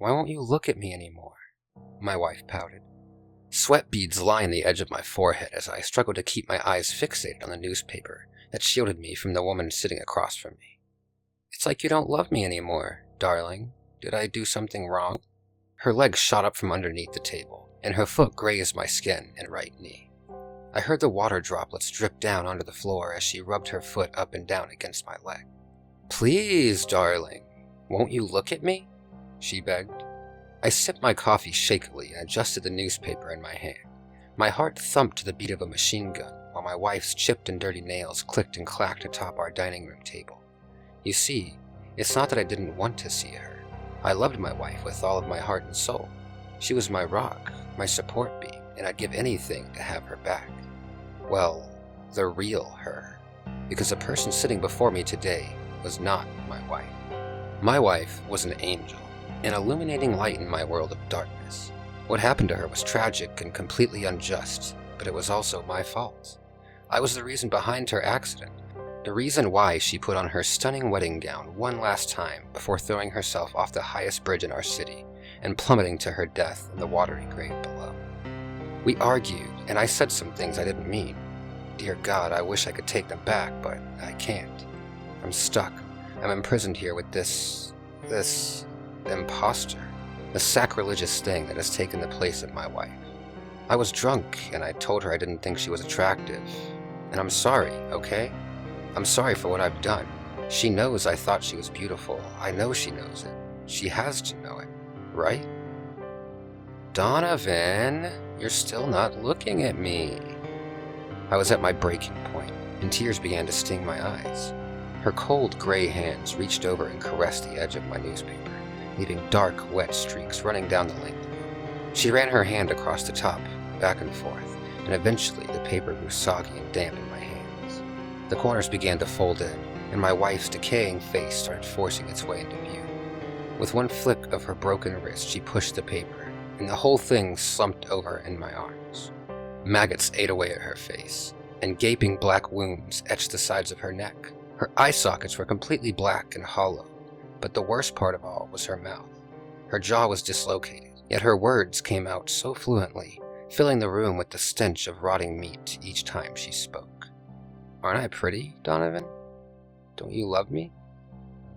Why won't you look at me anymore? My wife pouted. Sweat beads line the edge of my forehead as I struggled to keep my eyes fixated on the newspaper that shielded me from the woman sitting across from me. It's like you don't love me anymore, darling. Did I do something wrong? Her leg shot up from underneath the table, and her foot grazed my skin and right knee. I heard the water droplets drip down onto the floor as she rubbed her foot up and down against my leg. Please, darling, won't you look at me? She begged. I sipped my coffee shakily and adjusted the newspaper in my hand. My heart thumped to the beat of a machine gun, while my wife's chipped and dirty nails clicked and clacked atop our dining room table. You see, it's not that I didn't want to see her. I loved my wife with all of my heart and soul. She was my rock, my support beam, and I'd give anything to have her back. Well, the real her. Because the person sitting before me today was not my wife. My wife was an angel, an illuminating light in my world of darkness. What happened to her was tragic and completely unjust, but it was also my fault. I was the reason behind her accident, the reason why she put on her stunning wedding gown one last time before throwing herself off the highest bridge in our city and plummeting to her death in the watery grave below. We argued, and I said some things I didn't mean. Dear God, I wish I could take them back, but I can't. I'm stuck. I'm imprisoned here with this imposter, the sacrilegious thing that has taken the place of my wife. I was drunk, and I told her I didn't think she was attractive. And I'm sorry, okay? I'm sorry for what I've done. She knows I thought she was beautiful. I know she knows it. She has to know it, right? Donavin, you're still not looking at me. I was at my breaking point, and tears began to sting my eyes. Her cold gray hands reached over and caressed the edge of my newspaper, leaving dark, wet streaks running down the length of it. She ran her hand across the top, back and forth, and eventually the paper grew soggy and damp in my hands. The corners began to fold in, and my wife's decaying face started forcing its way into view. With one flick of her broken wrist, she pushed the paper, and the whole thing slumped over in my arms. Maggots ate away at her face, and gaping black wounds etched the sides of her neck. Her eye sockets were completely black and hollow, but the worst part of all was her mouth. Her jaw was dislocated, yet her words came out so fluently, filling the room with the stench of rotting meat each time she spoke. Aren't I pretty, Donavin? Don't you love me?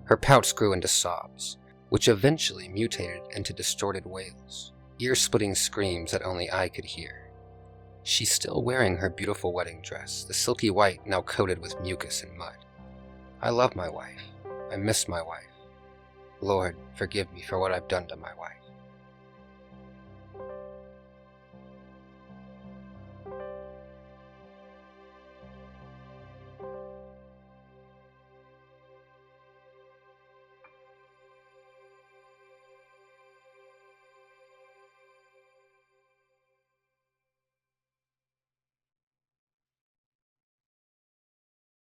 Her pouts grew into sobs, which eventually mutated into distorted wails, ear-splitting screams that only I could hear. She's still wearing her beautiful wedding dress, the silky white now coated with mucus and mud. I love my wife. I miss my wife. Lord, forgive me for what I've done to my wife.